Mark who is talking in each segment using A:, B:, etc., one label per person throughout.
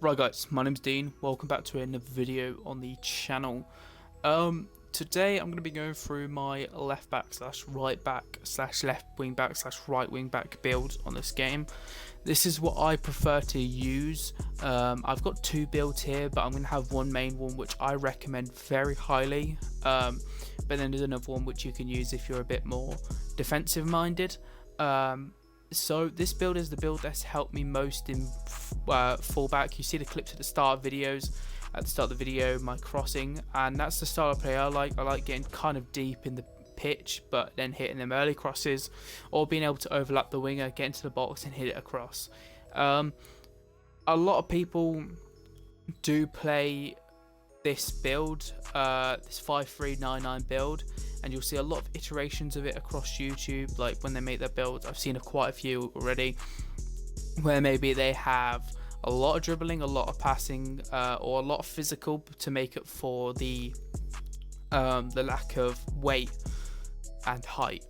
A: Right guys, my name's Dean, welcome back to another video on the channel. Today I'm going to be going through my left back slash right back slash left wing back slash right wing back build on this game. This is what I prefer to use. I've got two builds here, but I'm going to have one main one which I recommend very highly. But then there's another one which you can use if you're a bit more defensive minded. So this build is the build that's helped me most in fullback. You see the clips at the start of videos, at the start of the video, my crossing, and that's the style of play I like. I like getting kind of deep in the pitch, but then hitting them early crosses, or being able to overlap the winger, get into the box and hit it across. A lot of people do play this build, this 5399 build, and you'll see a lot of iterations of it across YouTube. Like when they make their builds, I've seen quite a few already, where maybe they have a lot of dribbling, a lot of passing, or a lot of physical to make up for the lack of weight and height.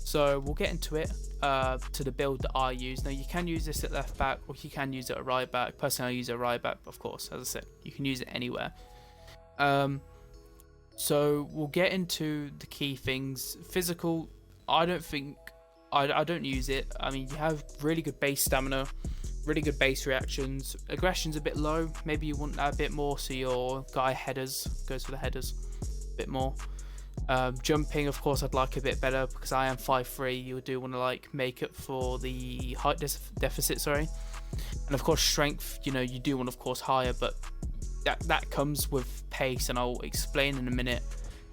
A: So we'll get into it, to the build that I use. Now you can use this at left back, or you can use it at right back. Personally I use it at right back, but of course, as I said, you can use it anywhere. So we'll get into the key things. Physical, I don't use it. I mean, you have really good base stamina, really good base reactions. Aggression's a bit low, maybe you want that a bit more, so your guy headers goes for the headers a bit more. Jumping, of course, I'd like a bit better because I am 5'3". You do want to like make up for the height deficit, sorry. And of course strength, you know, you do want of course higher, but that comes with pace, and I'll explain in a minute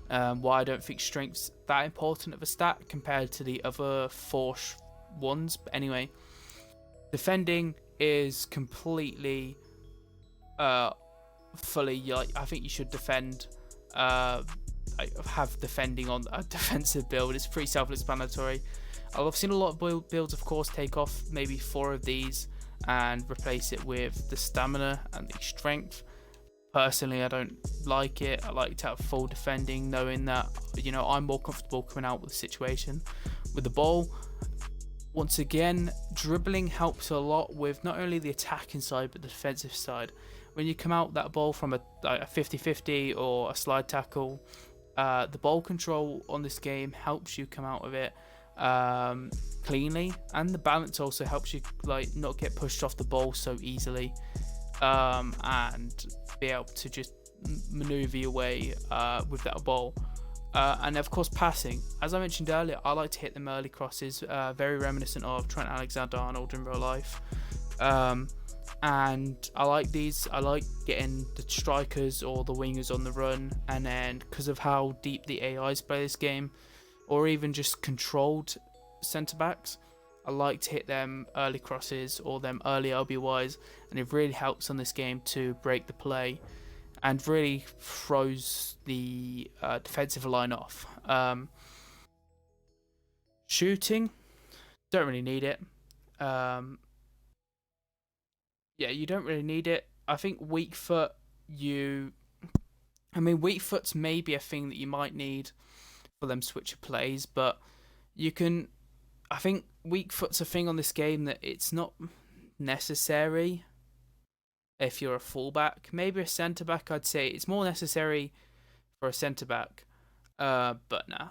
A: why I don't think strength's that important of a stat compared to the other four ones. But anyway, defending is completely fully, like, I think you should defend, have defending on a defensive build. It's pretty self-explanatory. I've seen a lot of builds of course take off maybe 4 of these and replace it with the stamina and the strength. Personally, I don't like it. I like to have full defending, knowing that, you know, I'm more comfortable coming out with the situation with the ball. Once again, dribbling helps a lot with not only the attacking side but the defensive side. When you come out that ball from a 50-50 or a slide tackle, the ball control on this game helps you come out of it cleanly, and the balance also helps you like not get pushed off the ball so easily, and be able to just maneuver your way with that ball. And of course passing, as I mentioned earlier, I like to hit them early crosses, very reminiscent of Trent Alexander-Arnold in real life. And I like these. I like getting the strikers or the wingers on the run, and then because of how deep the AIs play this game, or even just controlled centre backs, I like to hit them early crosses or them early LBYs, and it really helps on this game to break the play and really throws the defensive line off. Shooting, don't really need it. Yeah, you don't really need it. I think weak foot, weak foot's maybe a thing that you might need for them switcher plays, but you can, I think weak foot's a thing on this game that it's not necessary if you're a fullback. Maybe a centre back, I'd say it's more necessary for a centre back, but nah.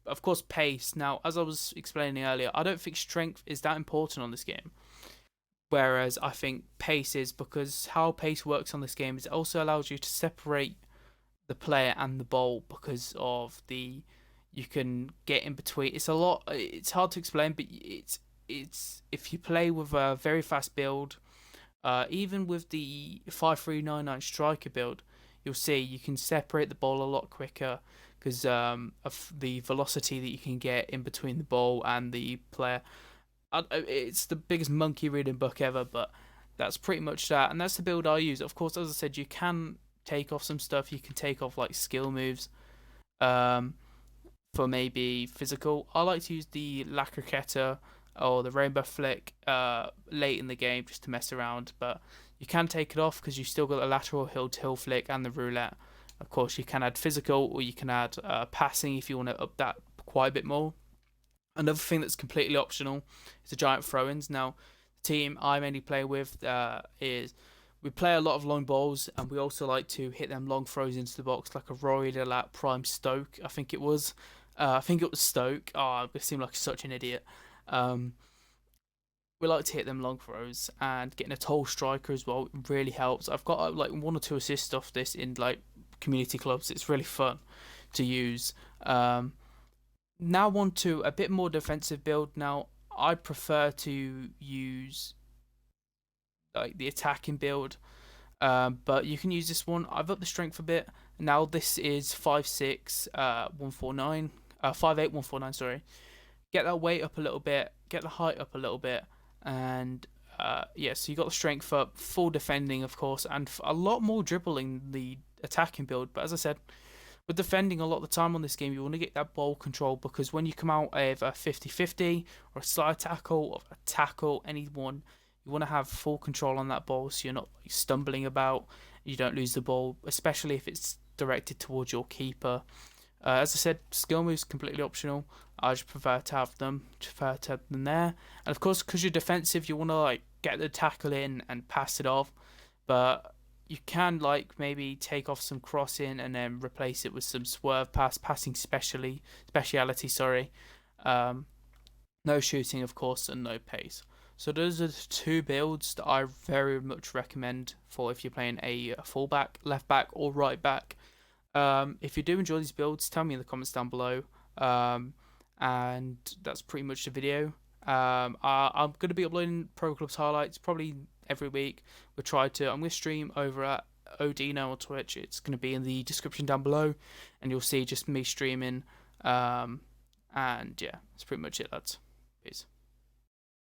A: Of course, pace. Now, as I was explaining earlier, I don't think strength is that important on this game, whereas I think pace is, because how pace works on this game is it also allows you to separate the player and the ball, because of the, you can get in between. It's hard to explain, but it's if you play with a very fast build, even with the 5399 striker build, you'll see you can separate the ball a lot quicker because of the velocity that you can get in between the ball and the player. It's the biggest monkey reading book ever, but that's pretty much that, and that's the build I use. Of course, as I said, you can take off some stuff. You can take off like skill moves for maybe physical. I like to use the La Croqueta or the Rainbow Flick late in the game just to mess around, but you can take it off because you still got the lateral hill flick and the roulette. Of course, you can add physical, or you can add passing if you want to up that quite a bit more. Another thing that's completely optional is the giant throw-ins. Now, the team I mainly play with is We play a lot of long balls, and we also like to hit them long throws into the box, like a Rory Delat Prime Stoke. I think it was. I think it was Stoke. Oh, I seem like such an idiot. Um, we like to hit them long throws, and getting a tall striker as well really helps. I've got like 1 or 2 assists off this in like community clubs. It's really fun to use. Now on to a bit more defensive build. Now I prefer to use like the attacking build, but you can use this one. I've upped the strength a bit. Now this is 5'6", 149, 5'8", 149. Sorry. Get that weight up a little bit. Get the height up a little bit, and yeah. So you got the strength up, full defending, of course, and a lot more dribbling the attacking build. But as I said, with defending a lot of the time on this game, you want to get that ball control, because when you come out of a 50-50 or a slide tackle or a tackle, anyone, you want to have full control on that ball, so you're not like, stumbling about, you don't lose the ball, especially if it's directed towards your keeper. As I said, skill moves completely optional. I just prefer to have them, there. And of course, because you're defensive, you want to like get the tackle in and pass it off, but you can like maybe take off some crossing and then replace it with some swerve passing speciality. Sorry, no shooting, of course, and no pace. So those are the 2 builds that I very much recommend for if you're playing a fullback, left back, or right back. If you do enjoy these builds, tell me in the comments down below. And that's pretty much the video. I'm going to be uploading Pro Clubs highlights probably every week. I'm going to stream over at ohdeano on Twitch. It's going to be in the description down below, and you'll see just me streaming. And yeah, that's pretty much it, lads. Peace.